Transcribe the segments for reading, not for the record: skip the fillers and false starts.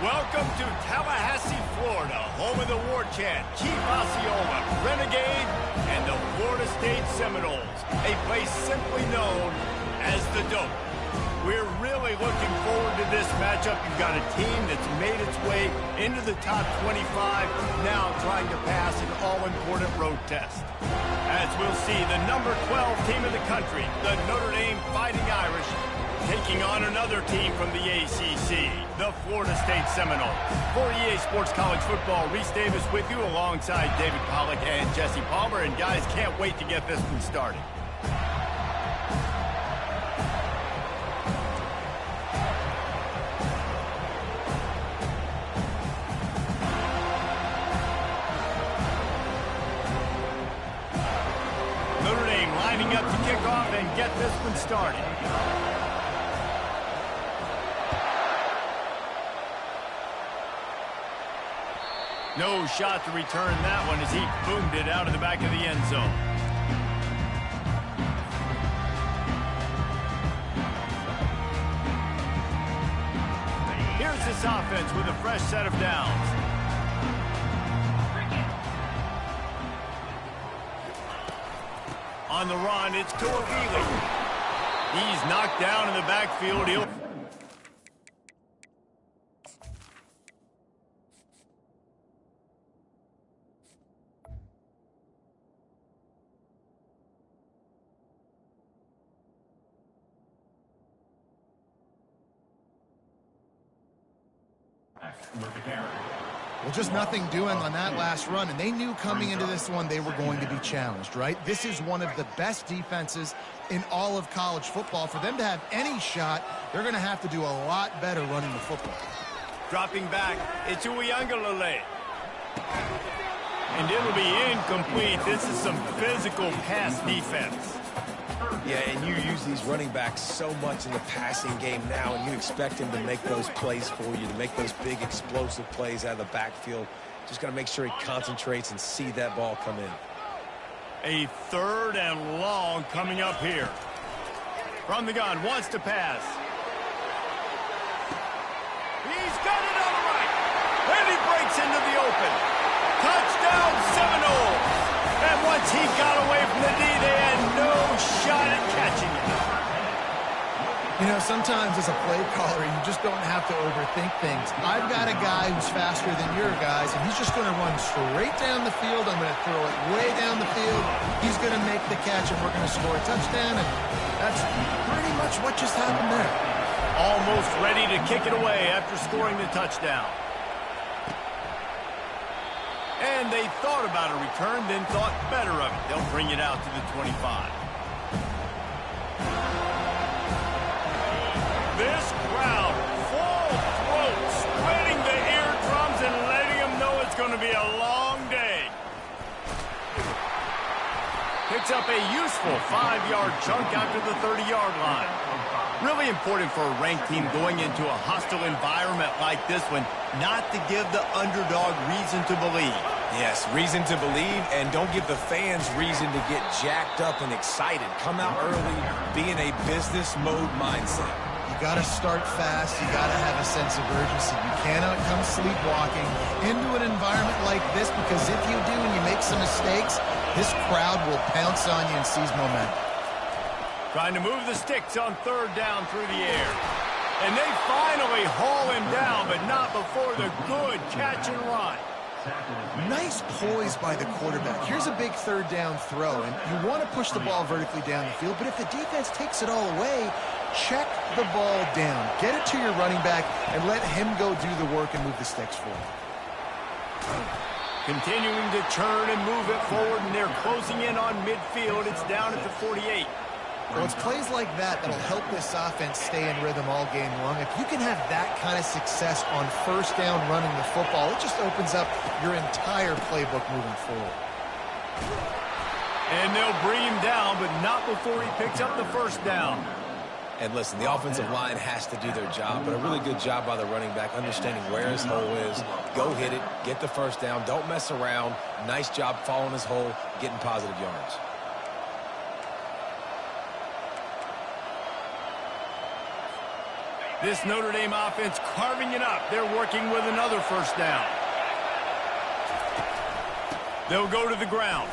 Welcome to Tallahassee, Florida, home of the war chant, Chief Osceola, Renegade, and the Florida State Seminoles, a place simply known as the Dope. We're really looking forward to this matchup. You've got a team that's made its way into the top 25, now trying to pass an all-important road test. As we'll see, the number 12 team in the country, the Notre Dame Fighting Irish, taking on another team from the ACC, the Florida State Seminoles. For EA Sports College Football, Reese Davis with you alongside David Pollack and Jesse Palmer. And guys, can't wait to get this one started. Notre Dame lining up to kick off and get this one started. No shot to return that one as he boomed it out of the back of the end zone. Here's this offense with a fresh set of downs. On the run, it's Toafili. He's knocked down in the backfield. He'll... Well, just nothing doing on that last run, and they knew coming into this one they were going to be challenged, right? This is one of the best defenses in all of college football. For them to have any shot, they're going to have to do a lot better running the football. Dropping back, it's Uiagalelei. And it'll be incomplete. This is some physical pass defense. Yeah, and you use these running backs so much in the passing game now, and you expect him to make those plays for you, to make those big explosive plays out of the backfield. Just got to make sure he concentrates and see that ball come in. A 3rd and long coming up here. From the gun, wants to pass. He's got it on the right. And he breaks into the open. Touchdown, Seminoles. And once he got away from the D, they had no shot at catching it. You know, sometimes as a play caller, you just don't have to overthink things. I've got a guy who's faster than your guys, and he's just going to run straight down the field. I'm going to throw it way down the field. He's going to make the catch, and we're going to score a touchdown. And that's pretty much what just happened there. Almost ready to kick it away after scoring the touchdown. And they thought about a return, then thought better of it. They'll bring it out to the 25. This crowd, full throat, splitting the eardrums and letting them know it's going to be a long day. Picks up a useful 5-yard chunk after the 30-yard line. Really important for a ranked team going into a hostile environment like this one, not to give the underdog reason to believe. Yes, reason to believe, and don't give the fans reason to get jacked up and excited. Come out early, be in a business mode mindset. You got to start fast. You got to have a sense of urgency. You cannot come sleepwalking into an environment like this, because if you do and you make some mistakes, this crowd will pounce on you and seize momentum. Trying to move the sticks on 3rd down through the air. And they finally haul him down, but not before the good catch and run. Nice poise by the quarterback. Here's a big 3rd down throw, and you want to push the ball vertically down the field, but if the defense takes it all away, check the ball down. Get it to your running back and let him go do the work and move the sticks forward. Continuing to turn and move it forward, and they're closing in on midfield. It's down at the 48. Well, it's plays like that that'll help this offense stay in rhythm all game long. If you can have that kind of success on 1st down running the football, it just opens up your entire playbook moving forward. And they'll bring him down, but not before he picks up the 1st down. And listen, the offensive line has to do their job, but a really good job by the running back, understanding where his hole is. Go hit it, get the 1st down, don't mess around. Nice job following his hole, getting positive yards. This Notre Dame offense carving it up. They're working with another first down. They'll go to the ground.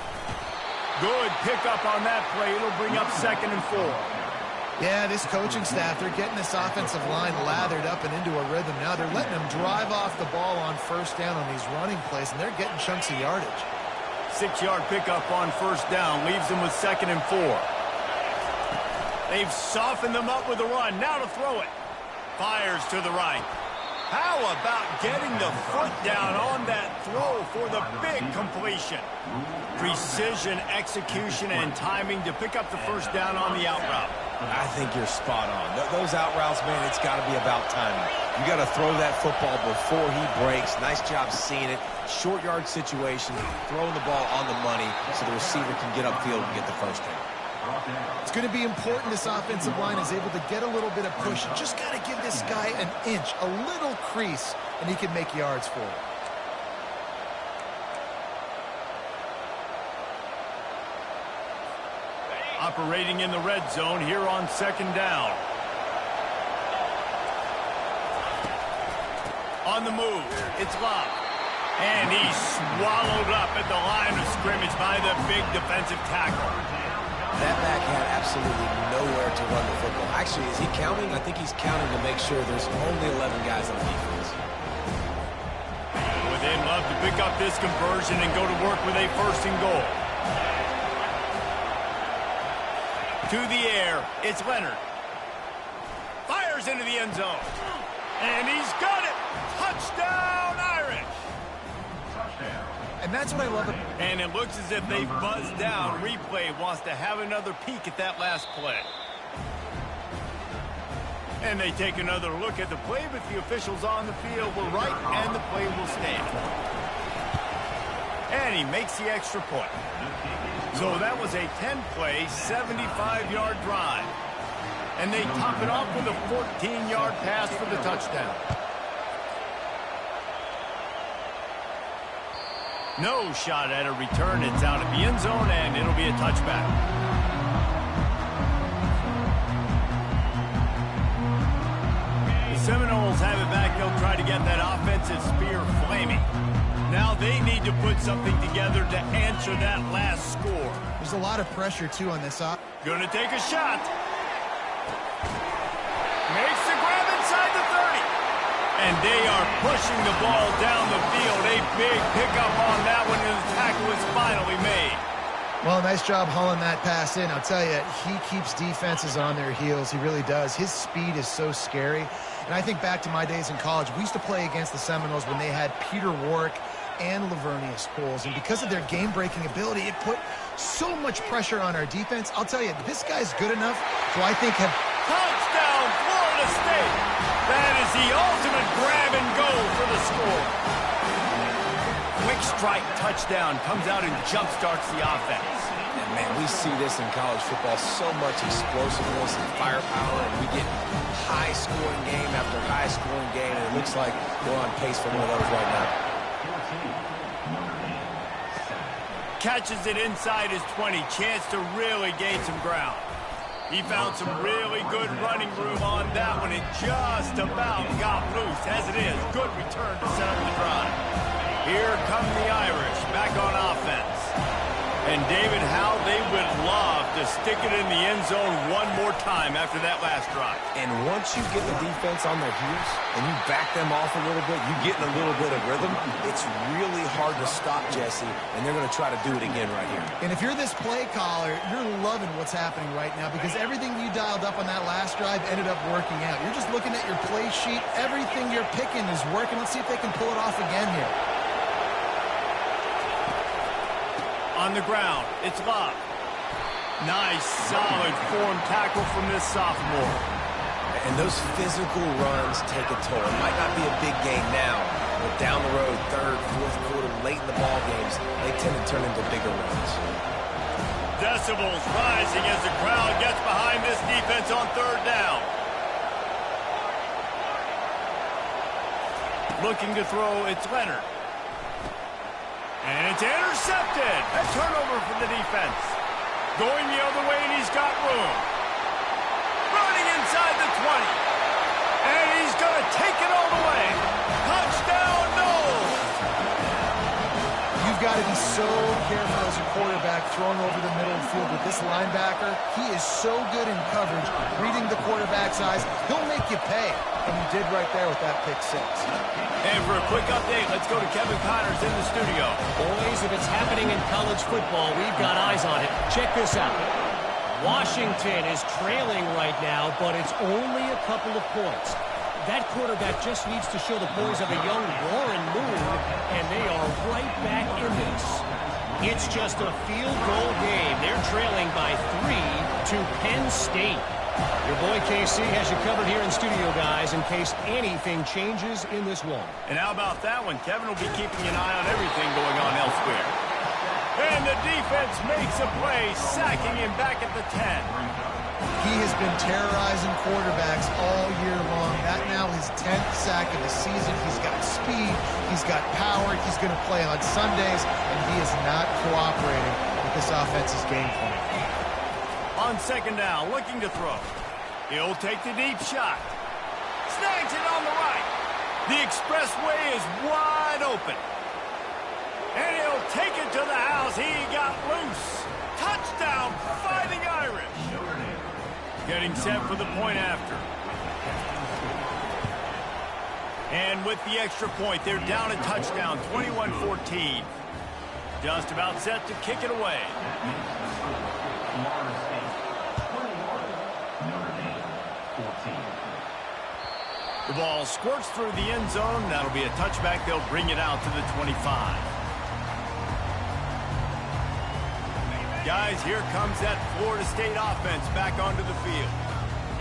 Good pickup on that play. It'll bring up 2nd and 4. Yeah, this coaching staff, they're getting this offensive line lathered up and into a rhythm. Now they're letting them drive off the ball on first down on these running plays, and they're getting chunks of yardage. 6-yard pickup on first down. Leaves them with 2nd and 4. They've softened them up with a run. Now to throw it. Fires to the right. How about getting the foot down on that throw for the big completion? Precision, execution, and timing to pick up the first down on the out route. I think you're spot on. Those out routes, man, it's got to be about timing. You got to throw that football before he breaks. Nice job seeing it. Short yard situation, throwing the ball on the money so the receiver can get upfield and get the first down. It's going to be important this offensive line is able to get a little bit of push. You just got to give this guy an inch, a little crease, and he can make yards for it. Operating in the red zone here on 2nd down. On the move, it's Love. And he's swallowed up at the line of scrimmage by the big defensive tackle. That back had absolutely nowhere to run the football. Actually, is he counting? I think he's counting to make sure there's only 11 guys on defense. Well, they'd love to pick up this conversion and go to work with a 1st and goal. To the air, it's Leonard. Fires into the end zone. And he's got it. Touchdown, Irish. And that's what I love. And it looks as if they've buzzed down. Replay wants to have another peek at that last play. And they take another look at the play, but the officials on the field were right, and the play will stand. And he makes the extra point. So that was a 10-play, 75-yard drive. And they top it off with a 14-yard pass for the touchdown. No shot at a return. It's out of the end zone, and it'll be a touchback. The Seminoles have it back. They'll try to get that offensive spear flaming. Now they need to put something together to answer that last score. There's a lot of pressure, too, on this op. Gonna take a shot. Makes the grab inside the 30. And they are pushing the ball down the field. A big pickup on that one, and the tackle is finally made. Well, nice job hauling that pass in. I'll tell you, he keeps defenses on their heels. He really does. His speed is so scary. And I think back to my days in college, we used to play against the Seminoles when they had Peter Warwick and Lavernius Coles. And because of their game-breaking ability, it put so much pressure on our defense. I'll tell you, this guy's good enough to, I think, have... Touchdown, Florida State! That is the ultimate grab and go for the score. Quick strike touchdown comes out and jump-starts the offense. And, man, we see this in college football, so much explosiveness and firepower, and we get high-scoring game after high-scoring game, and it looks like we're on pace for one of those right now. Catches it inside his 20. Chance to really gain some ground. He found some really good running room on that one and just about got loose. As it is, good return to set up the drive. Here come the Irish back on offense. And David, how they would love to stick it in the end zone one more time after that last drive. And once you get the defense on their heels and you back them off a little bit, you get in a little bit of rhythm, it's really hard to stop, Jesse, and they're going to try to do it again right here. And if you're this play caller, you're loving what's happening right now because everything you dialed up on that last drive ended up working out. You're just looking at your play sheet. Everything you're picking is working. Let's see if they can pull it off again here. On the ground, it's Love. Nice, solid form tackle from this sophomore. And those physical runs take a toll. It might not be a big game now, but down the road, third, fourth quarter, late in the ball games, they tend to turn into bigger runs. Decibels rising as the crowd gets behind this defense on 3rd down. Looking to throw, it's Leonard. And it's intercepted. A turnover for the defense. Going the other way, and he's got room. Running inside the 20. And take it all the way. Touchdown, Noles. You've got to be so careful as a quarterback throwing over the middle of the field with this linebacker. He is so good in coverage, reading the quarterback's eyes. He'll make you pay, and he did right there with that pick six. And for a quick update, let's go to Kevin Connors in the studio. Boys, if it's happening in college football, we've got eyes on it. Check this out. Washington is trailing right now, but it's only a couple of points. That quarterback just needs to show the poise of a young Warren Moon, and they are right back in this. It's just a field goal game. They're trailing by 3 to Penn State. Your boy KC has you covered here in studio, guys, in case anything changes in this one. And how about that one? Kevin will be keeping an eye on everything going on elsewhere. And the defense makes a play, sacking him back at the 10. He has been terrorizing quarterbacks all year long. That now his 10th sack of the season. He's got speed. He's got power. He's going to play on Sundays, and he is not cooperating with this offense's game plan. On second down, looking to throw. He'll take the deep shot. Snags it on the right. The expressway is wide open. And he'll take it to the house. He got loose. Touchdown, Fighting Irish. Getting set for the point after. And with the extra point, they're down a touchdown, 21-14. Just about set to kick it away. The ball squirts through the end zone. That'll be a touchback. They'll bring it out to the 25. Guys, here comes that Florida State offense back onto the field.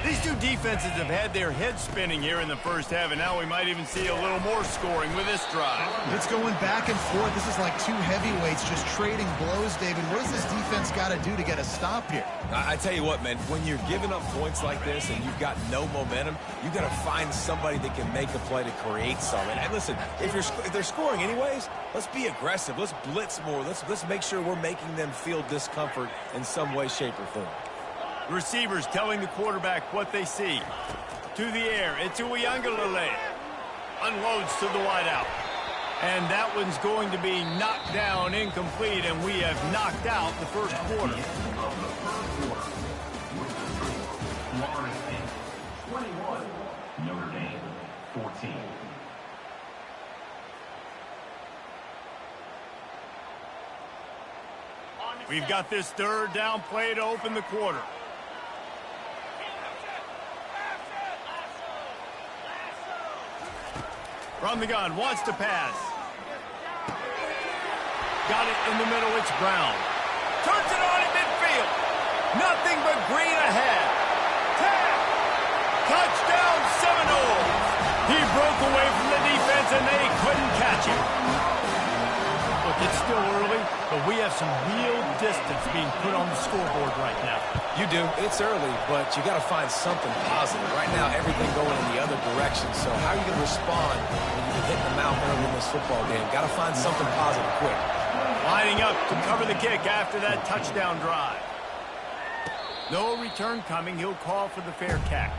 These two defenses have had their heads spinning here in the first half, and now we might even see a little more scoring with this drive. It's going back and forth. This is like two heavyweights just trading blows, David. What does this defense got to do to get a stop here? I tell you what, man, when you're giving up points like this and you've got no momentum, you got to find somebody that can make a play to create something. And listen, if they're scoring anyways, let's be aggressive. Let's blitz more. Let's make sure we're making them feel discomfort in some way, shape, or form. The receivers telling the quarterback what they see. To the air, it's Uiagalelei. Unloads to the wideout. And that one's going to be knocked down, incomplete, and we have knocked out the first quarter. Florida State 21, Notre Dame 14. We've got this third down play to open the quarter. From the gun, wants to pass. Got it in the middle, it's Brown. Turns it on in midfield. Nothing but green ahead. Touchdown Seminoles. He broke away from the defense and they couldn't catch him. Look, it's still early, but we have some real distance being put on the scoreboard right now. You do. It's early, but you got to find something positive. Right now, everything going in the other direction. So how are you going to respond when you've been hitting the mouth early in this football game? Got to find something positive quick. Lining up to cover the kick after that touchdown drive. No return coming. He'll call for the fair catch.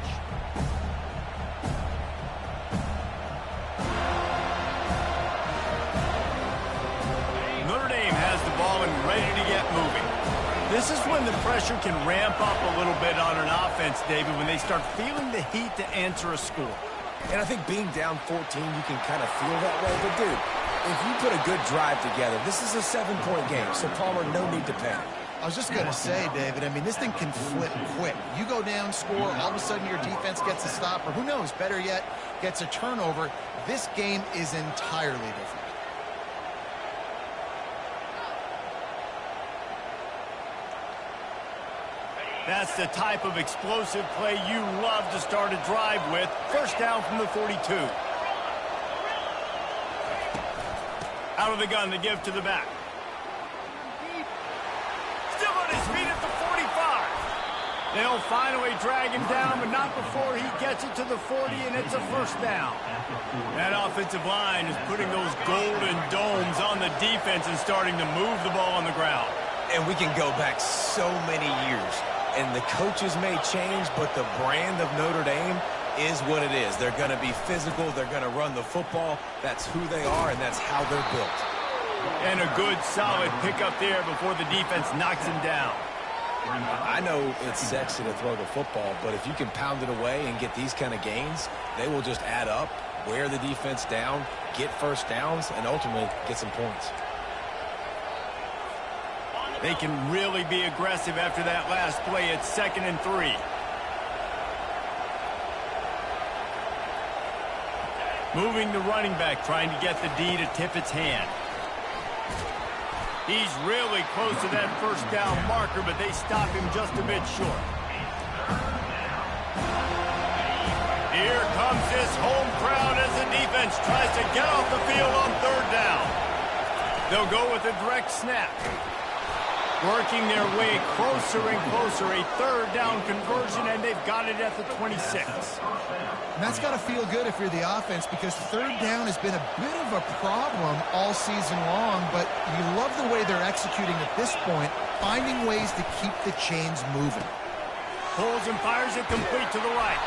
Notre Dame has the ball and ready to get moving. This is when the pressure can ramp up a little bit on an offense, David, when they start feeling the heat to answer a score. And I think being down 14, you can kind of feel that way. But, dude, if you put a good drive together, this is a 7-point game, so Palmer, no need to panic. I was just going to say, David, I mean, this thing can flip quick. You go down, score, all of a sudden your defense gets a stop, or who knows, better yet, gets a turnover. This game is entirely different. That's the type of explosive play you love to start a drive with. First down from the 42. Out of the gun to give to the back. Still on his feet at the 45. They'll finally drag him down, but not before he gets it to the 40, and it's a first down. That offensive line is putting those golden domes on the defense and starting to move the ball on the ground. And we can go back so many years. And the coaches may change, but the brand of Notre Dame is what it is. They're going to be physical. They're going to run the football. That's who they are, and that's how they're built. And a good, solid pickup there before the defense knocks him down. I know it's sexy to throw the football, but if you can pound it away and get these kind of gains, they will just add up, wear the defense down, get first downs, and ultimately get some points. They can really be aggressive after that last play. It's 2nd and 3. Moving the running back, trying to get the D to tip its hand. He's really close to that first down marker, but they stop him just a bit short. Here comes this home crowd as the defense tries to get off the field on 3rd down. They'll go with a direct snap. Working their way closer and closer, a 3rd down conversion, and they've got it at the 26. And that's got to feel good if you're the offense, because 3rd down has been a bit of a problem all season long, but you love the way they're executing at this point, finding ways to keep the chains moving. Pulls and fires it complete to the right.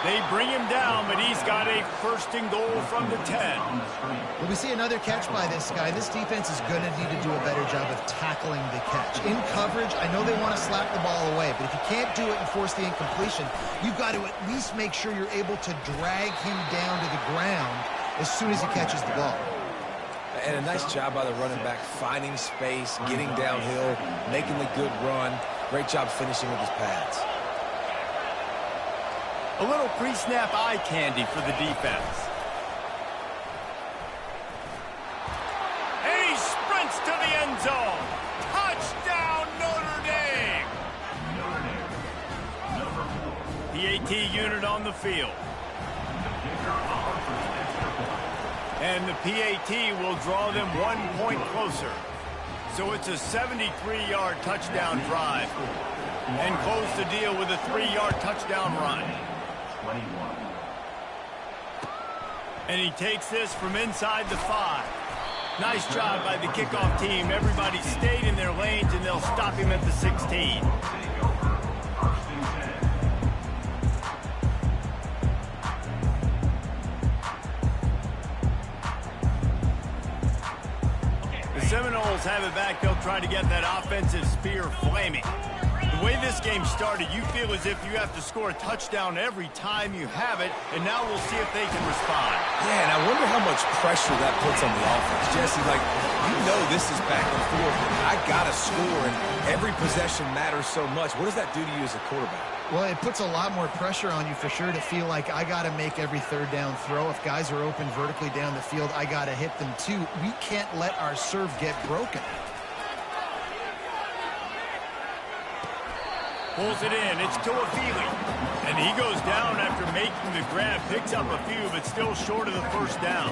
They bring him down, but he's got a 1st and goal from the 10. When we see another catch by this guy, this defense is going to need to do a better job of tackling the catch. In coverage, I know they want to slap the ball away, but if you can't do it and force the incompletion, you've got to at least make sure you're able to drag him down to the ground as soon as he catches the ball. And a nice job by the running back, finding space, getting downhill, making the good run. Great job finishing with his pads. A little pre-snap eye candy for the defense. And he sprints to the end zone. Touchdown, Notre Dame! PAT unit on the field. And the PAT will draw them 1 point closer. So it's a 73-yard touchdown drive. And close the deal with a 3-yard touchdown run. 21. And he takes this from inside the 5. Nice job by the kickoff team. Everybody stayed in their lanes, and they'll stop him at the 16. The Seminoles have it back. They'll try to get that offensive spear flaming. The way this game started, you feel as if you have to score a touchdown every time you have it, and now we'll see if they can respond. Yeah, and I wonder how much pressure that puts on the offense. Jesse, like, you know this is back and forth, and I got to score, and every possession matters so much. What does that do to you as a quarterback? Well, it puts a lot more pressure on you for sure to feel like I got to make every 3rd down throw. If guys are open vertically down the field, I got to hit them too. We can't let our serve get broken. Pulls it in. It's Toafili. And he goes down after making the grab. Picks up a few, but still short of the 1st down.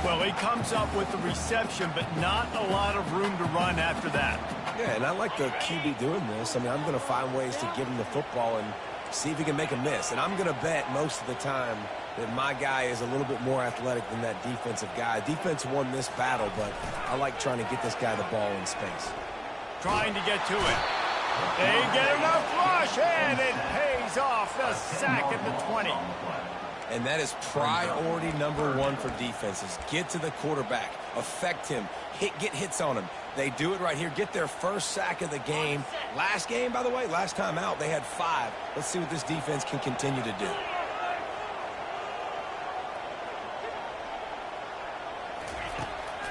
Well, he comes up with the reception, but not a lot of room to run after that. Yeah, and I like the QB doing this. I mean, I'm going to find ways to give him the football and see if he can make a miss. And I'm going to bet most of the time that my guy is a little bit more athletic than that defensive guy. Defense won this battle, but I like trying to get this guy the ball in space. Trying to get to it. They get enough rush, and it pays off. The sack at the 20. And that is priority #1 for defenses. Get to the quarterback. Affect him. Get hits on him. They do it right here. Get their first sack of the game. Last game, by the way, last time out, they had 5. Let's see what this defense can continue to do.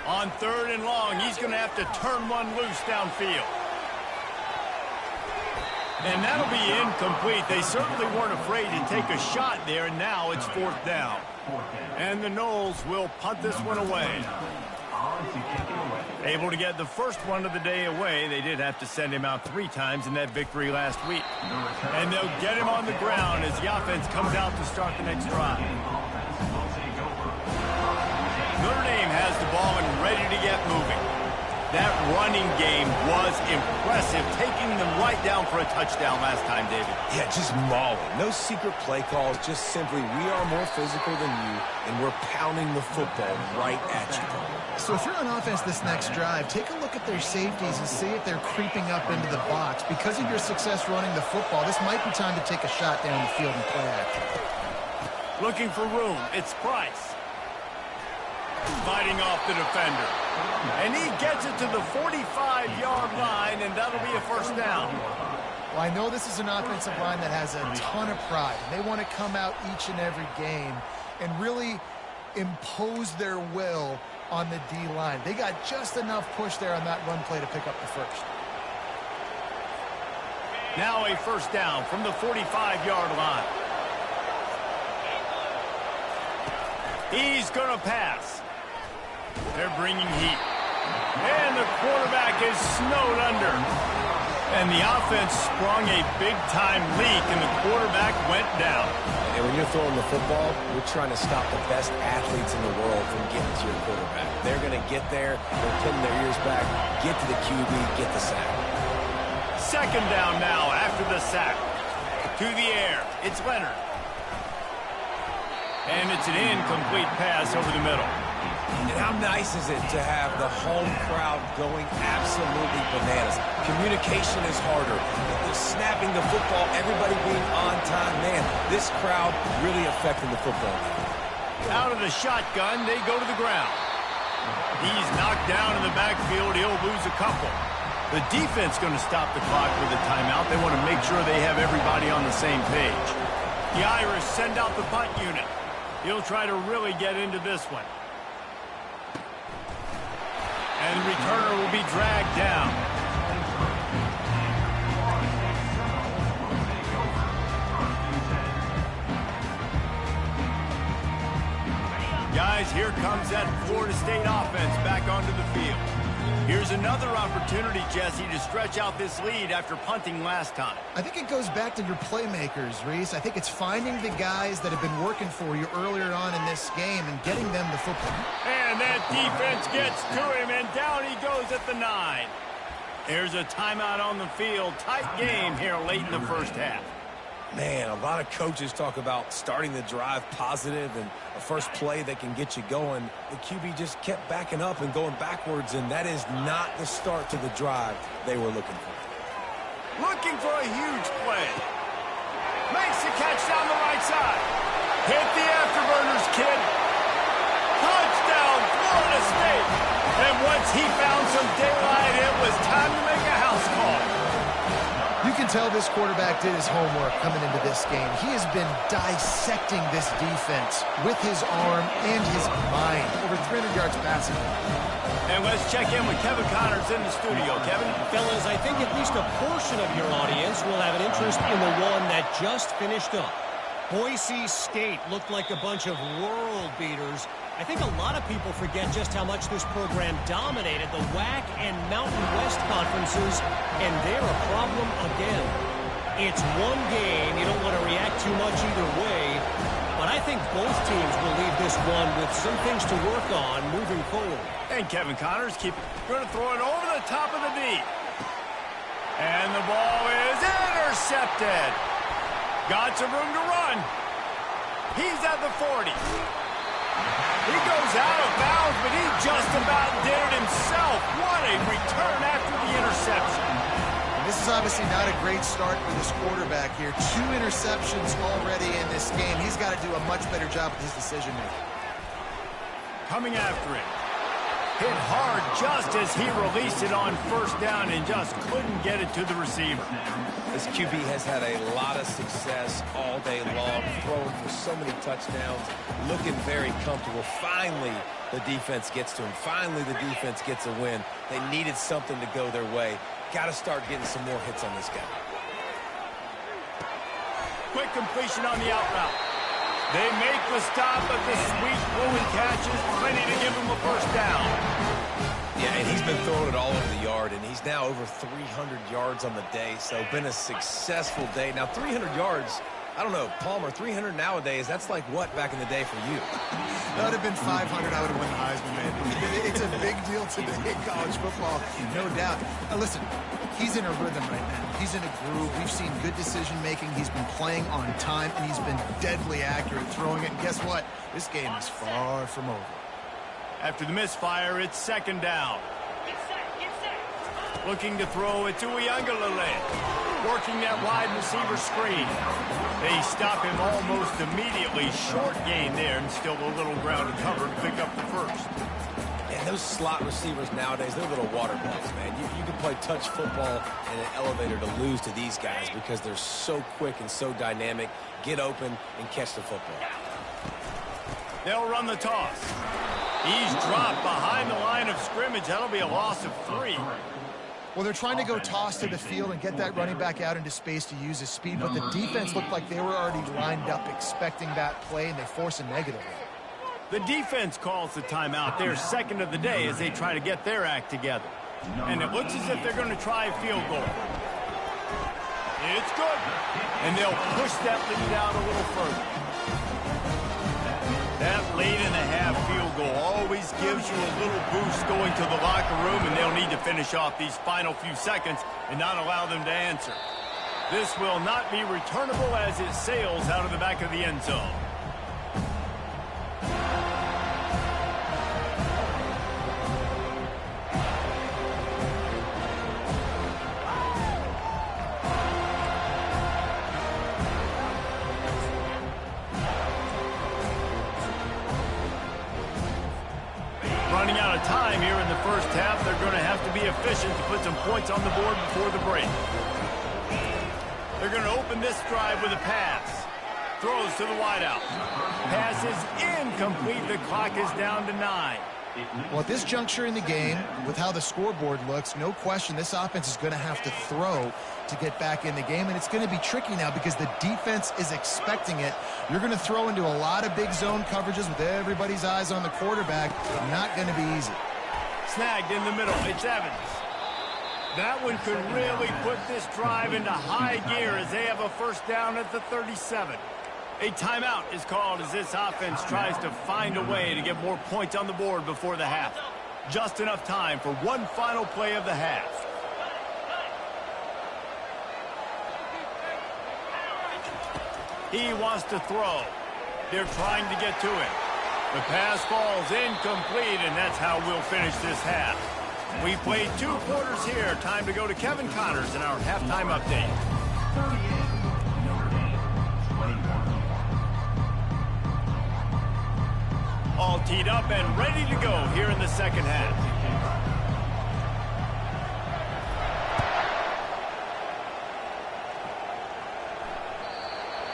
On 3rd and long, he's going to have to turn one loose downfield. And that'll be incomplete. They certainly weren't afraid to take a shot there, and now it's 4th down. And the Noles will punt this one away. Able to get the first one of the day away. They did have to send him out 3 times in that victory last week. And they'll get him on the ground as the offense comes out to start the next drive. Notre Dame has the ball and ready to get moving. That running game was impressive, taking them right down for a touchdown last time, David. Yeah, just mauling. No secret play calls, just simply we are more physical than you, and we're pounding the football right at you. So if you're on offense this next drive, take a look at their safeties and see if they're creeping up into the box. Because of your success running the football, this might be time to take a shot down the field and play action. Looking for room. It's Price. Fighting off the defender. And he gets it to the 45-yard line, and that'll be a first down. Well, I know this is an offensive line that has a ton of pride. They want to come out each and every game and really impose their will on the D-line. They got just enough push there on that run play to pick up the first. Now a first down from the 45-yard line. He's going to pass. They're bringing heat. And the quarterback is snowed under. And the offense sprung a big-time leak, and the quarterback went down. And when you're throwing the football, you're trying to stop the best athletes in the world from getting to your quarterback. They're going to get there. They're putting their ears back, get to the QB, get the sack. Second down now after the sack. To the air. It's Leonard. And it's an incomplete pass over the middle. And how nice is it to have the home crowd going absolutely bananas? Communication is harder. They're snapping the football, everybody being on time. Man, this crowd really affecting the football. Out of the shotgun, they go to the ground. He's knocked down in the backfield. He'll lose a couple. The defense going to stop the clock with a timeout. They want to make sure they have everybody on the same page. The Irish send out the punt unit. He'll try to really get into this one. And the returner will be dragged down. Guys, here comes that Florida State offense back onto the field. Here's another opportunity, Jesse, to stretch out this lead after punting last time. I think it goes back to your playmakers, Reese. I think it's finding the guys that have been working for you earlier on in this game and getting them the football. And that defense gets to him, and down he goes at the 9. There's a timeout on the field. Tight game here late in the first half. Man, a lot of coaches talk about starting the drive positive and a first play that can get you going. The QB just kept backing up and going backwards, and that is not the start to the drive they were looking for. Looking for a huge play. Makes the catch down the right side. Hit the afterburners, kid. Touchdown, Florida State. And once he found some daylight, it was time to make a house call. You can tell this quarterback did his homework coming into this game. He has been dissecting this defense with his arm and his mind. Over 300 yards passing. And let's check in with Kevin Connors in the studio. Kevin? Fellas, I think at least a portion of your audience will have an interest in the one that just finished up. Boise State looked like a bunch of world beaters. I think a lot of people forget just how much this program dominated the WAC and Mountain West conferences, and they're a problem again. It's one game. You don't want to react too much either way, but I think both teams will leave this one with some things to work on moving forward. And Kevin Connors going to throw it over the top of the knee. And the ball is intercepted. Got some room to run. He's at the 40. He goes out of bounds, but he just about did it himself. What a return after the interception. And this is obviously not a great start for this quarterback here. 2 interceptions already in this game. He's got to do a much better job with his decision-making. Coming after it. Hit hard just as he released it on first down and just couldn't get it to the receiver. This QB has had a lot of success all day long, throwing for so many touchdowns, looking very comfortable. Finally, the defense gets to him. Finally, the defense gets a win. They needed something to go their way. Got to start getting some more hits on this guy. Quick completion on the out route. They make the stop, but the sweet rolling catch is plenty to give him a first down. Yeah, and he's been throwing it all over the yard, and he's now over 300 yards on the day, so been a successful day. Now, 300 yards, I don't know, Palmer, 300 nowadays, that's like what back in the day for you? That would have been 500. I would have won the Heisman, man. It's a big deal today in college football, no doubt. Now, listen, he's in a rhythm right now. He's in a groove. We've seen good decision-making. He's been playing on time, and he's been deadly accurate throwing it. And guess what? This game is far from over. After the misfire, it's second down. Looking to throw it to Uiagalelei. Working that wide receiver screen. They stop him almost immediately. Short gain there, and still a little ground to cover to pick up the first. And those slot receivers nowadays, they're little water balls, man. You can play touch football in an elevator to lose to these guys because they're so quick and so dynamic. Get open and catch the football. They'll run the toss. He's dropped behind the line of scrimmage. That'll be a loss of 3. Well, they're trying to go toss to the field and get that running back out into space to use his speed, but the defense looked like they were already lined up expecting that play, and they force a negative. The defense calls the timeout, their second of the day, as they try to get their act together. And it looks as if they're going to try a field goal. It's good. And they'll push that lead out a little further. That late-in-the-half field goal always gives you a little boost going to the locker room, and they'll need to finish off these final few seconds and not allow them to answer. This will not be returnable as it sails out of the back of the end zone. Running out of time here in the first half. They're going to have to be efficient to put some points on the board before the break. They're going to open this drive with a pass. Throws to the wideout. Pass is incomplete. The clock is down to 9. Well, at this juncture in the game, with how the scoreboard looks, no question this offense is going to have to throw to get back in the game, and it's going to be tricky now because the defense is expecting it. You're going to throw into a lot of big zone coverages with everybody's eyes on the quarterback. Not going to be easy. Snagged in the middle. It's Evans. That one could really put this drive into high gear as they have a first down at the 37. A timeout is called as this offense tries to find a way to get more points on the board before the half. Just enough time for one final play of the half. He wants to throw. They're trying to get to it. The pass falls incomplete, and that's how we'll finish this half. We played 2 quarters here. Time to go to Kevin Connors in our halftime update. 38, Notre Dame, 21. All teed up and ready to go here in the second half.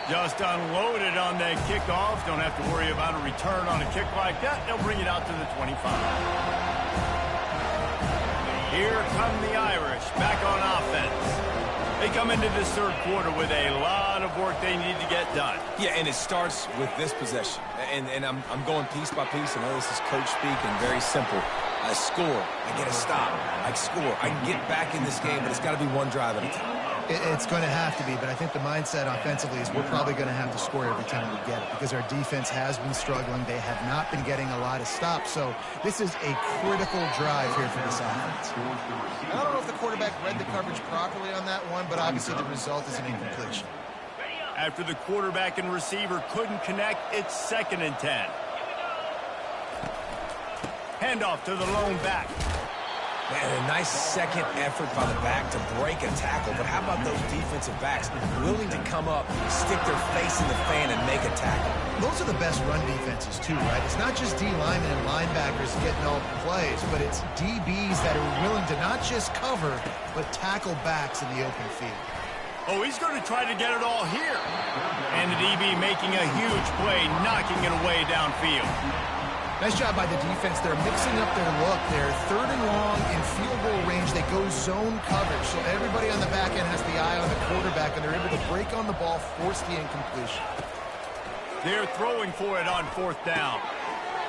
Just unloaded on that kickoff. Don't have to worry about a return on a kick like that. They'll bring it out to the 25. Here come the Irish back on offense. They come into this third quarter with a lot of work they need to get done. Yeah, and it starts with this possession. And I'm going piece by piece. I know this is coach speak and very simple. I score. I get a stop. I score. I can get back in this game, but it's got to be one drive at a time. It's going to have to be, but I think the mindset offensively is we're probably going to have to score every time we get it because our defense has been struggling. They have not been getting a lot of stops, so this is a critical drive here for this offense. I don't know if the quarterback read the coverage properly on that one, but obviously the result is an incompletion. After the quarterback and receiver couldn't connect, it's 2nd and 10. Handoff to the lone back. Man, a nice second effort by the back to break a tackle. But how about those defensive backs willing to come up, stick their face in the fan, and make a tackle? Those are the best run defenses, too, right? It's not just D linemen and linebackers getting all the plays, but it's DBs that are willing to not just cover, but tackle backs in the open field. Oh, he's going to try to get it all here. And the DB making a huge play, knocking it away downfield. Nice job by the defense. They're mixing up their look. They're 3rd and long in field goal range. They go zone coverage. So everybody on the back end has the eye on the quarterback, and they're able to break on the ball, force the incompletion. They're throwing for it on 4th down.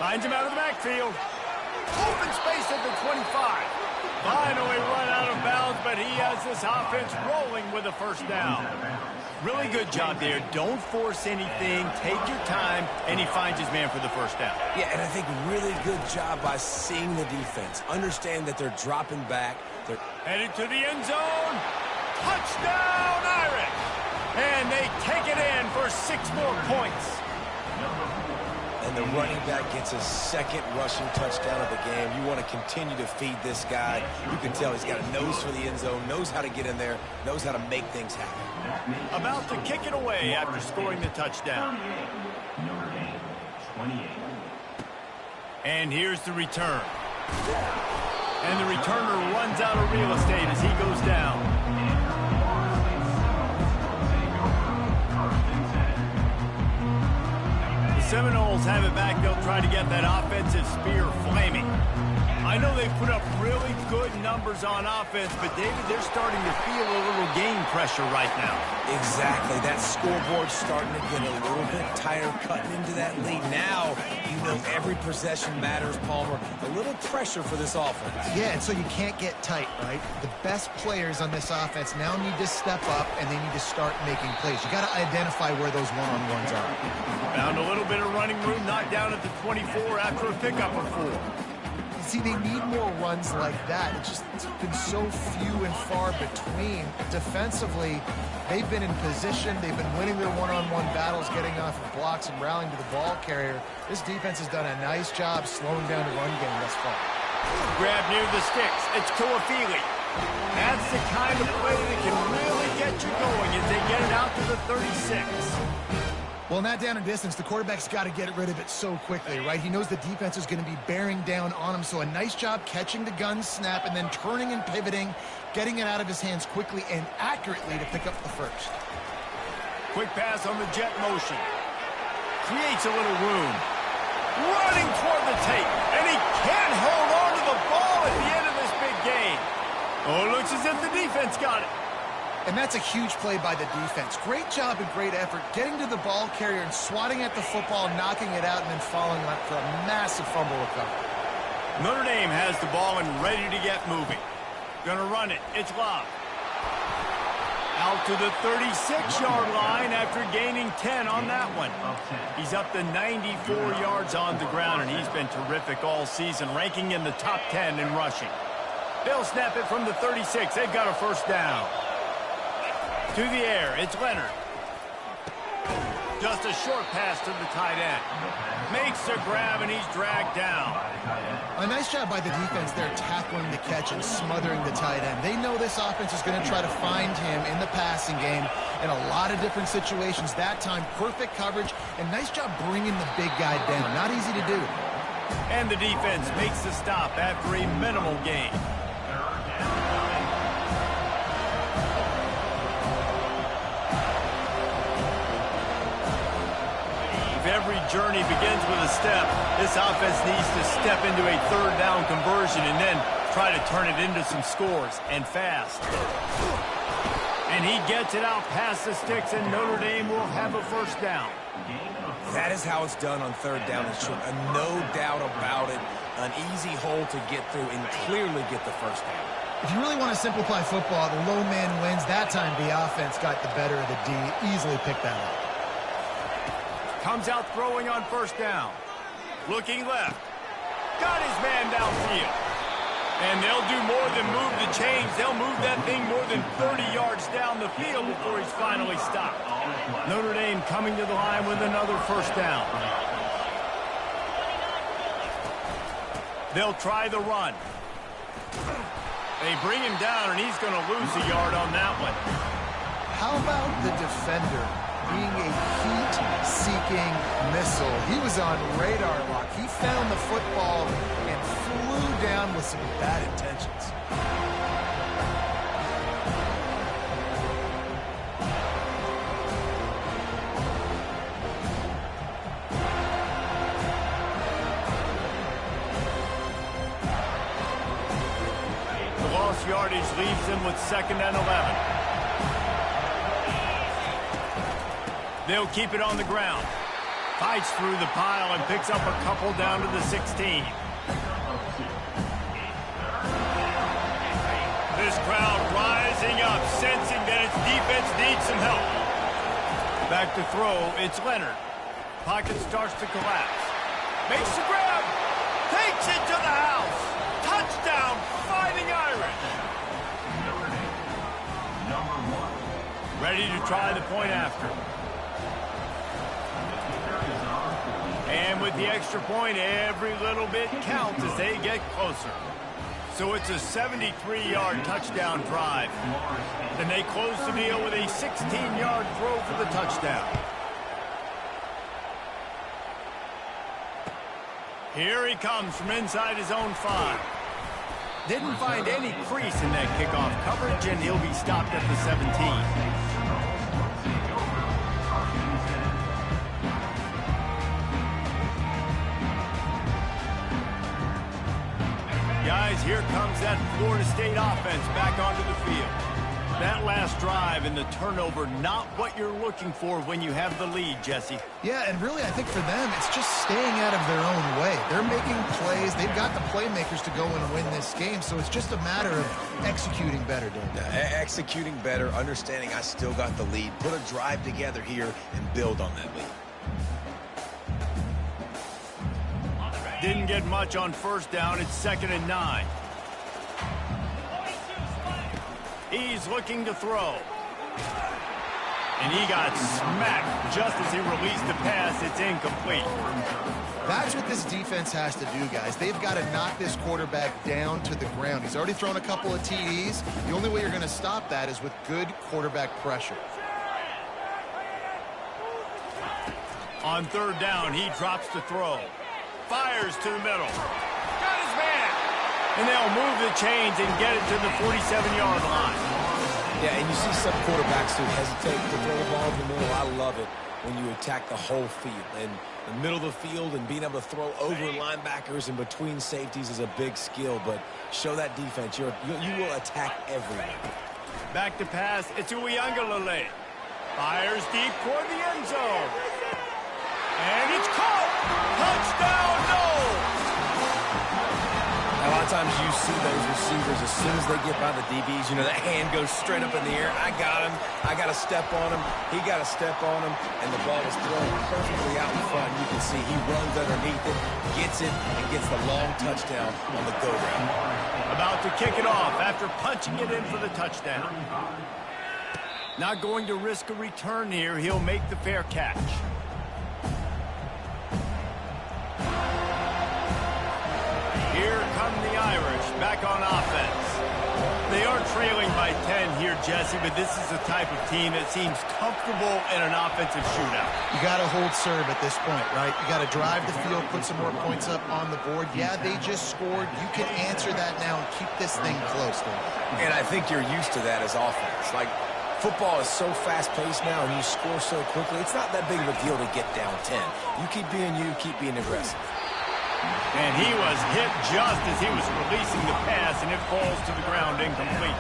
Finds him out of the backfield. Open space at the 25. Finally run out of bounds, but he has this offense rolling with a first down. Really good job there. Don't force anything. Take your time, and he finds his man for the first down. Yeah, and I think really good job by seeing the defense. Understand that they're dropping back. They're headed to the end zone. Touchdown, Irish! And they take it in for 6 more points. and the running back gets his second rushing touchdown of the game. You want to continue to feed this guy. You can tell he's got a nose for the end zone, knows how to get in there, knows how to make things happen. About to kick it away after scoring the touchdown. Notre Dame, 28. And here's the return. And the returner runs out of real estate as he goes down. Seminoles have it back. They'll try to get that offensive spear flaming. I know they've put up really good numbers on offense, but, David, they're starting to feel a little game pressure right now. Exactly. That scoreboard's starting to get a little bit tighter cutting into that lead. Now, you know every possession matters, Palmer. A little pressure for this offense. Yeah, and so you can't get tight, right? The best players on this offense now need to step up, and they need to start making plays. You got to identify where those one-on-ones are. Found a little bit of running room, knocked down at the 24 after a pickup of 4. See, they need more runs like that. It's been so few and far between. Defensively, they've been in position. They've been winning their one-on-one battles, getting off of blocks and rallying to the ball carrier. This defense has done a nice job slowing down the run game thus far. Grab near the sticks. It's Toafili. That's the kind of play that can really get you going as they get it out to the 36. Well, in that down and distance, the quarterback's got to get rid of it so quickly, right? He knows the defense is going to be bearing down on him, so a nice job catching the gun snap and then turning and pivoting, getting it out of his hands quickly and accurately to pick up the first. Quick pass on the jet motion. Creates a little room. Running toward the tape, and he can't hold on to the ball at the end of this big game. Oh, it looks as if the defense got it. And that's a huge play by the defense. Great job and great effort getting to the ball carrier and swatting at the football, knocking it out, and then following up for a massive fumble recovery. Notre Dame has the ball and ready to get moving. Gonna run it. It's Love. Out to the 36-yard line after gaining 10 on that one. He's up to 94 yards on the ground, and he's been terrific all season, ranking in the top 10 in rushing. They'll snap it from the 36. They've got a first down. To the air, it's Leonard. Just a short pass to the tight end. Makes a grab, and he's dragged down. A nice job by the defense there tackling the catch and smothering the tight end. They know this offense is going to try to find him in the passing game in a lot of different situations. That time, perfect coverage, and nice job bringing the big guy down. Not easy to do. And the defense makes the stop after a minimal gain. Every journey begins with a step. This offense needs to step into a third down conversion and then try to turn it into some scores, and fast. And he gets it out past the sticks, and Notre Dame will have a first down. That is how it's done on third down and short. No doubt about it. An easy hole to get through and clearly get the first down. If you really want to simplify football, the low man wins. That time the offense got the better of the D. Easily picked that up. Comes out throwing on first down. Looking left. Got his man downfield. And they'll do more than move the chains. They'll move that thing more than 30 yards down the field before he's finally stopped. Notre Dame coming to the line with another first down. They'll try the run. They bring him down, and he's going to lose a yard on that one. How about the defender being a heat-seeking missile? He was on radar lock. He found the football and flew down with some bad intentions. The lost yardage leaves them with 2nd and 11. They'll keep it on the ground. Fights through the pile and picks up a couple down to the 16. This crowd rising up, sensing that its defense needs some help. Back to throw, it's Leonard. Pocket starts to collapse. Makes the grab. Takes it to the house. Touchdown, Fighting Irish. Ready to try the point after. And with the extra point, every little bit counts as they get closer. So it's a 73-yard touchdown drive. Then they close the deal with a 16-yard throw for the touchdown. Here he comes from inside his own 5. Didn't find any crease in that kickoff coverage, and he'll be stopped at the 17. Guys, here comes that Florida State offense back onto the field. That last drive and the turnover, not what you're looking for when you have the lead, Jesse. Yeah, and really, I think for them, it's just staying out of their own way. They're making plays. They've got the playmakers to go and win this game, so it's just a matter of executing better, don't they? Executing better, understanding I still got the lead. Put a drive together here and build on that lead. Didn't get much on first down. It's 2nd and 9. He's looking to throw. And he got smacked just as he released the pass. It's incomplete. That's what this defense has to do, guys. They've got to knock this quarterback down to the ground. He's already thrown a couple of TDs. The only way you're going to stop that is with good quarterback pressure. On 3rd down, he drops to throw. Fires to the middle. Got his man. And they'll move the chains and get it to the 47-yard line. Yeah, and you see some quarterbacks who hesitate to throw the ball in the middle. I love it when you attack the whole field. And the middle of the field and being able to throw over linebackers and between safeties is a big skill. But show that defense. You will attack everyone. Back to pass. It's Uiagalelei. Fires deep toward the end zone. And it's caught. Touchdown, no! A lot of times you see those receivers, as soon as they get by the DBs, you know, that hand goes straight up in the air. I got him. I got to step on him. He got to step on him. And the ball is thrown perfectly out in front. You can see he runs underneath it, gets it, and gets the long touchdown on the go route. About to kick it off after punching it in for the touchdown. Not going to risk a return here. He'll make the fair catch. Here come the Irish back on offense. They are trailing by 10 here, Jesse, but this is the type of team that seems comfortable in an offensive shootout. You got to hold serve at this point, right? You got to drive the field, put some more points up on the board. Yeah, they just scored. You can answer that now and keep this thing close, don't you? And I think you're used to that as offense. Like, football is so fast-paced now, and you score so quickly. It's not that big of a deal to get down 10. You keep being aggressive. And he was hit just as he was releasing the pass, and it falls to the ground incomplete.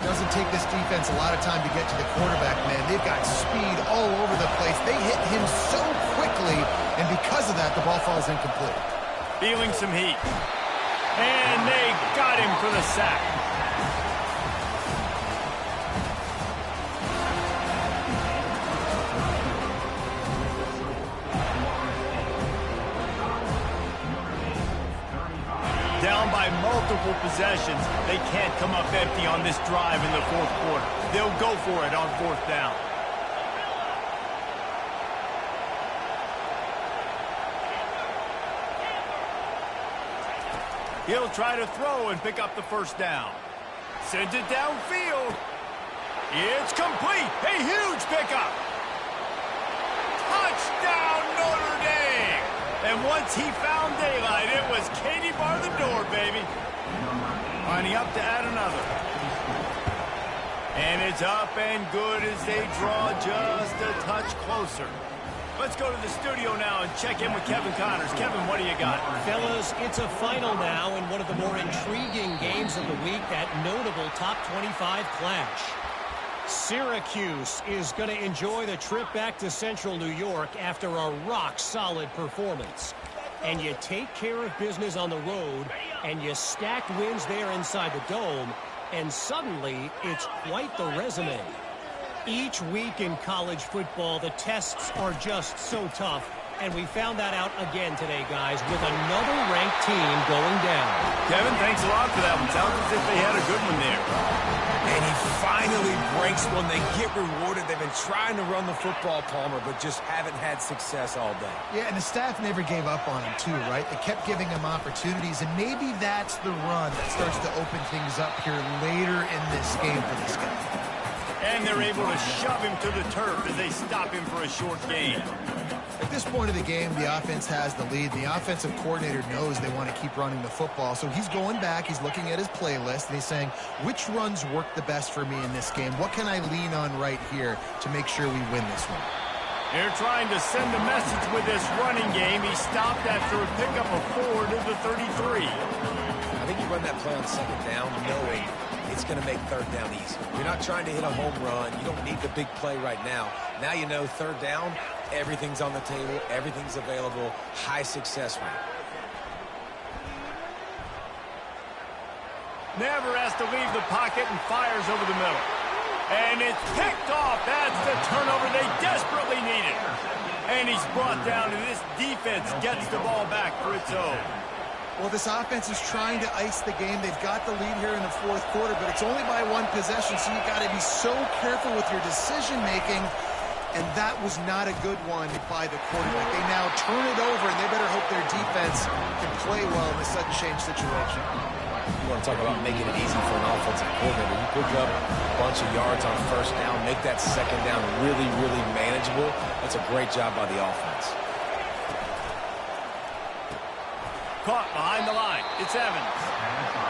Doesn't take this defense a lot of time to get to the quarterback, man. They've got speed all over the place. They hit him so quickly, and because of that, the ball falls incomplete. Feeling some heat. And they got him for the sack. Down by multiple possessions. They can't come up empty on this drive in the 4th quarter. They'll go for it on 4th down. He'll try to throw and pick up the 1st down. Sends it downfield. It's complete. A huge pickup. Touchdown, Notre Dame. And once he found daylight, it was Katie bar the door, baby. Lining up to add another. And it's up and good as they draw just a touch closer. Let's go to the studio now and check in with Kevin Connors. Kevin, what do you got? Fellas, it's a final now in one of the more intriguing games of the week, that notable top 25 clash. Syracuse is going to enjoy the trip back to Central New York after a rock-solid performance. And you take care of business on the road, and you stack wins there inside the Dome, and suddenly it's quite the resume. Each week in college football, the tests are just so tough, And we found that out again today, guys, with another ranked team going down. Kevin, thanks a lot for that one. Sounds as if they had a good one there. And he finally breaks one. They get rewarded. They've been trying to run the football, Palmer, but just haven't had success all day. Yeah, and the staff never gave up on him, too, right? They kept giving him opportunities, and maybe that's the run that starts to open things up here later in this game for this guy. And they're able to shove him to the turf as they stop him for a short gain. At this point of the game, the offense has the lead. The offensive coordinator knows they want to keep running the football. So he's going back, he's looking at his playlist, and he's saying, which runs work the best for me in this game? What can I lean on right here to make sure we win this one? They're trying to send a message with this running game. He stopped after a pickup of 4 to the 33. I think you run that play on second down knowing it's going to make third down easy. You're not trying to hit a home run. You don't need the big play right now. Now you know third down, everything's on the table, everything's available, high success rate. Never has to leave the pocket and fires over the middle. And it's picked off. That's the turnover they desperately needed. And he's brought down, and this defense gets the ball back for its own. Well, this offense is trying to ice the game. They've got the lead here in the fourth quarter, but it's only by one possession, so you've got to be so careful with your decision-making, and that was not a good one by the quarterback. They now turn it over, and they better hope their defense can play well in a sudden change situation. You want to talk about making it easy for an offensive coordinator. You pick up a bunch of yards on first down, make that second down really, really manageable. That's a great job by the offense. Caught behind the line. It's Evans.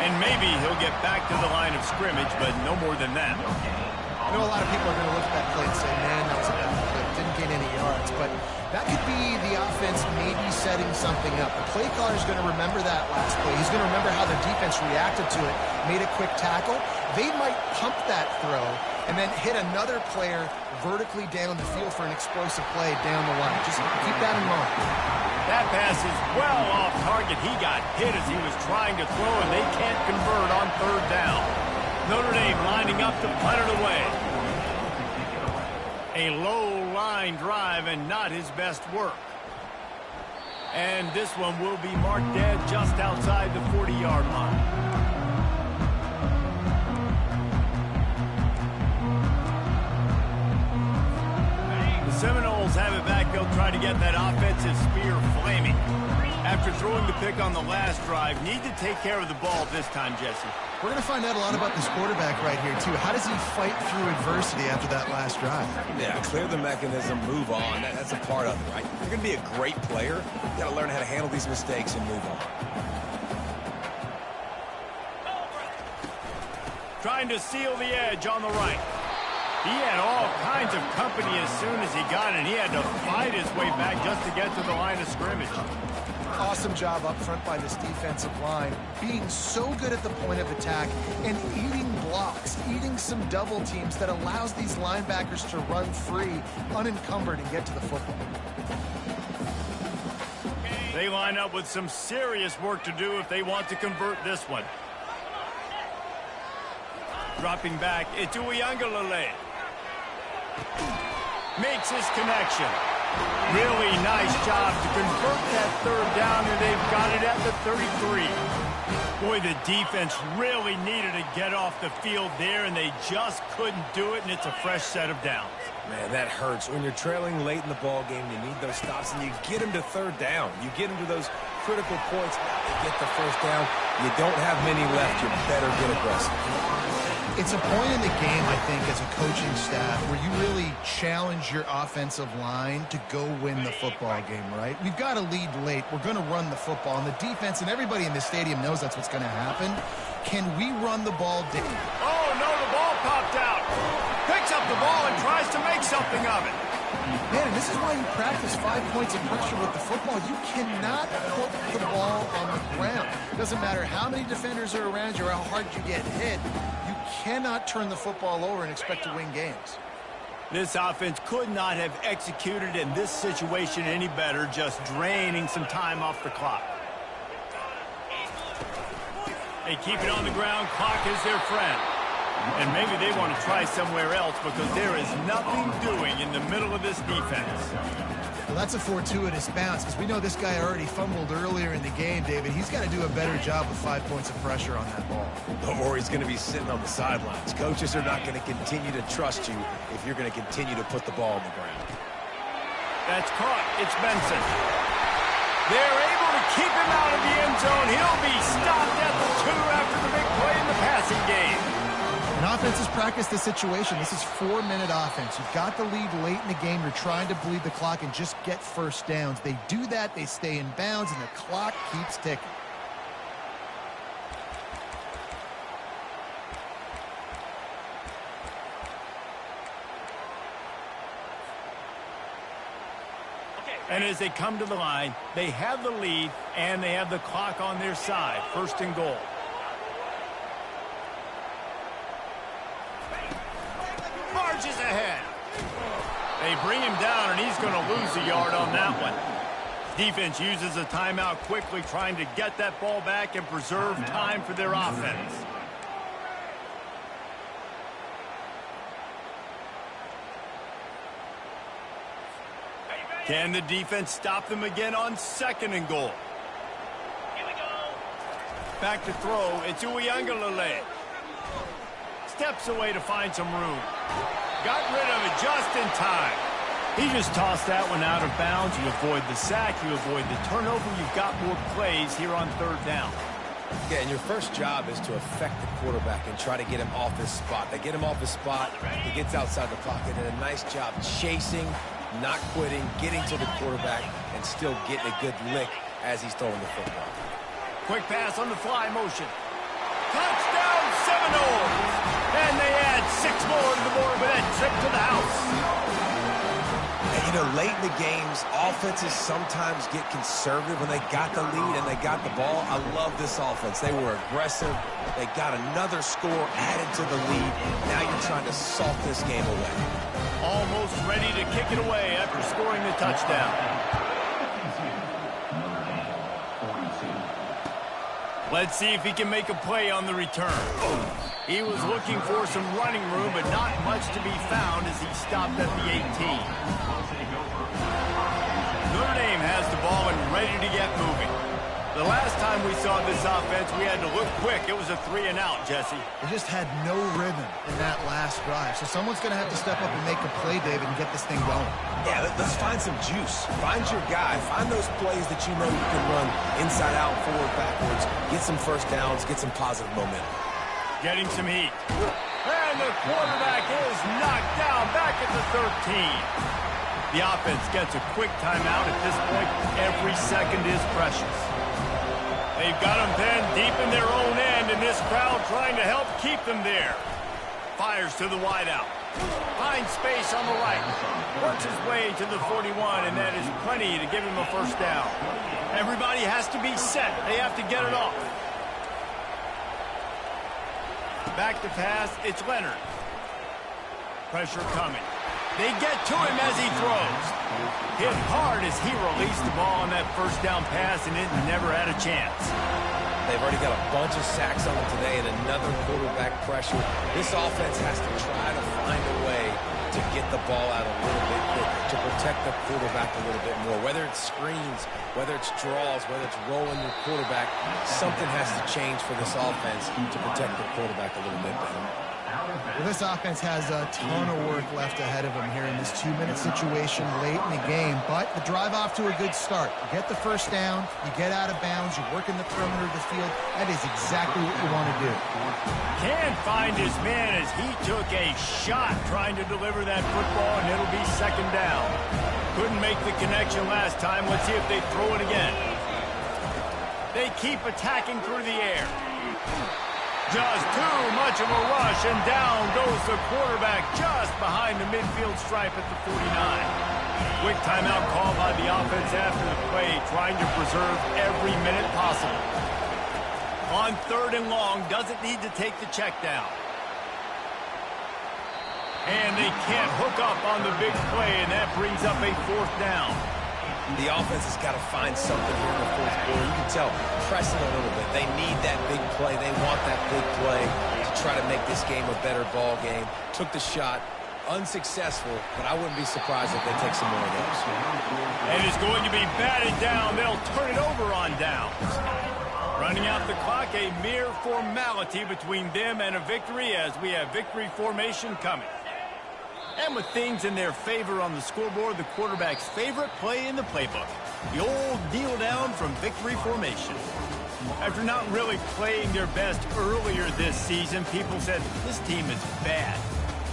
And maybe he'll get back to the line of scrimmage, but no more than that. I know a lot of people are going to look at that play and say, man, that was a bad play. Didn't gain any yards. But that could be the offense maybe setting something up. The play caller is going to remember that last play. He's going to remember how their defense reacted to it, made a quick tackle. They might pump that throw and then hit another player vertically down the field for an explosive play down the line. Just keep that in mind. That pass is well off target. He got hit as he was trying to throw, and they can't convert on third down. Notre Dame lining up to punt it away. A low-line drive and not his best work. And this one will be marked dead just outside the 40-yard line. Seminoles have it back. They'll try to get that offensive spear flaming. After throwing the pick on the last drive, need to take care of the ball this time, Jesse. We're going to find out a lot about this quarterback right here, too. How does he fight through adversity after that last drive? Yeah, clear the mechanism, move on. That's a part of it, right? If you're going to be a great player, you got to learn how to handle these mistakes and move on. Trying to seal the edge on the right. He had all kinds of company as soon as he got it. He had to fight his way back just to get to the line of scrimmage. Awesome job up front by this defensive line, being so good at the point of attack and eating blocks, eating some double teams that allows these linebackers to run free, unencumbered, and get to the football. They line up with some serious work to do if they want to convert this one. Dropping back, it's Uiagalelei. Makes his connection. Really nice job to convert that third down, and they've got it at the 33. Boy, the defense really needed to get off the field there, and they just couldn't do it, and it's a fresh set of downs. Man, that hurts. When you're trailing late in the ball game, you need those stops, and you get them to third down. You get them to those critical points. Now they get the first down. You don't have many left. You better get aggressive. It's a point in the game, I think, as a coaching staff, where you really challenge your offensive line to go win the football game, right? We've got to lead late. We're going to run the football. And the defense and everybody in the stadium knows that's what's going to happen. Can we run the ball down? Oh, no, the ball popped out. Picks up the ball and tries to make something of it. Man, and this is why you practice 5 points of pressure with the football. You cannot put the ball on the ground. Doesn't matter how many defenders are around you or how hard you get hit. You cannot turn the football over and expect to win games. This offense could not have executed in this situation any better, just draining some time off the clock. They keep it on the ground. Clock is their friend. And maybe they want to try somewhere else because there is nothing doing in the middle of this defense. Well, that's a fortuitous bounce because we know this guy already fumbled earlier in the game, David. He's got to do a better job with 5 points of pressure on that ball. Or he's going to be sitting on the sidelines. Coaches are not going to continue to trust you if you're going to continue to put the ball on the ground. That's caught. It's Benson. They're able to keep him out of the end zone. He'll be stopped at the 2 after the big play in the passing game. And offense has practiced this situation. This is 4-minute offense. You've got the lead late in the game. You're trying to bleed the clock and just get first downs. They do that. They stay in bounds, and the clock keeps ticking. And as they come to the line, they have the lead, and they have the clock on their side. First and goal. Marches ahead. They bring him down, and he's going to lose a yard on that one. Defense uses a timeout quickly, trying to get that ball back and preserve time for their offense. Can the defense stop them again on second and goal? Here we go. Back to throw. It's Uiagalelei. Steps away to find some room. Got rid of it just in time. He just tossed that one out of bounds. You avoid the sack. You avoid the turnover. You've got more plays here on third down. Yeah, and your first job is to affect the quarterback and try to get him off his spot. They get him off his spot. He gets outside the pocket, and a nice job chasing, not quitting, getting to the quarterback, and still getting a good lick as he's throwing the football. Quick pass on the fly motion. Touchdown Seminoles! And they add 6 more to the board with that trip to the house. And, you know, late in the games, offenses sometimes get conservative when they got the lead and they got the ball. I love this offense. They were aggressive. They got another score added to the lead. Now you're trying to salt this game away. Almost ready to kick it away after scoring the touchdown. Let's see if he can make a play on the return. He was looking for some running room, but not much to be found as he stopped at the 18. Notre Dame has the ball and ready to get moving. The last time we saw this offense, we had to look quick. It was a 3-and-out, Jesse. They just had no rhythm in that last drive. So someone's going to have to step up and make a play, David, and get this thing going. Yeah, let's find some juice. Find your guy. Find those plays that you know you can run inside out, forward, backwards. Get some first downs. Get some positive momentum. Getting some heat. And the quarterback is knocked down back at the 13. The offense gets a quick timeout at this point. Every second is precious. They've got them pinned deep in their own end, and this crowd trying to help keep them there. Fires to the wideout. Finds space on the right. Works his way to the 41, and that is plenty to give him a first down. Everybody has to be set. They have to get it off. Back to pass. It's Leonard. Pressure coming. They get to him as he throws. Hit hard as he released the ball on that first down pass, and it never had a chance. They've already got a bunch of sacks on them today and another quarterback pressure. This offense has to try to find a way to get the ball out a little bit quicker, to protect the quarterback a little bit more. Whether it's screens, whether it's draws, whether it's rolling your quarterback, something has to change for this offense to protect the quarterback a little bit better. Well, this offense has a ton of work left ahead of them here in this 2-minute situation late in the game, but the drive off to a good start. You get the first down, you get out of bounds, you work in the perimeter of the field. That is exactly what you want to do. Can't find his man as he took a shot trying to deliver that football, and it'll be second down. Couldn't make the connection last time. Let's see if they throw it again. They keep attacking through the air. Just too much of a rush, and down goes the quarterback just behind the midfield stripe at the 49. Quick timeout call by the offense after the play, trying to preserve every minute possible. On third and long, doesn't need to take the check down. And they can't hook up on the big play, and that brings up a fourth down. The offense has got to find something here in the fourth quarter. You can tell, pressing a little bit. They need that big play. They want that big play to try to make this game a better ball game. Took the shot, unsuccessful, but I wouldn't be surprised if they take some more of those. And it's going to be batted down. They'll turn it over on downs. Running out the clock, a mere formality between them and a victory as we have victory formation coming. And with things in their favor on the scoreboard, the quarterback's favorite play in the playbook, the old kneel down from victory formation. After not really playing their best earlier this season, people said this team is bad.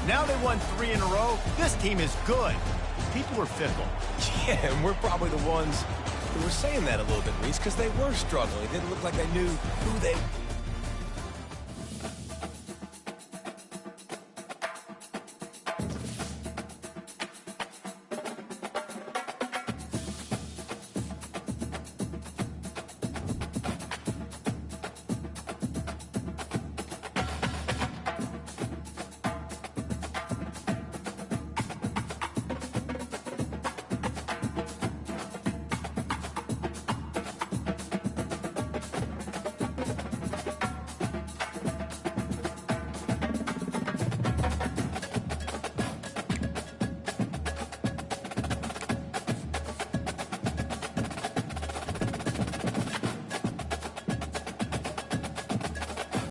Now they won 3 in a row. This team is good. People are fickle. Yeah, and we're probably the ones who were saying that a little bit, Reese, because they were struggling. It didn't look like they knew who they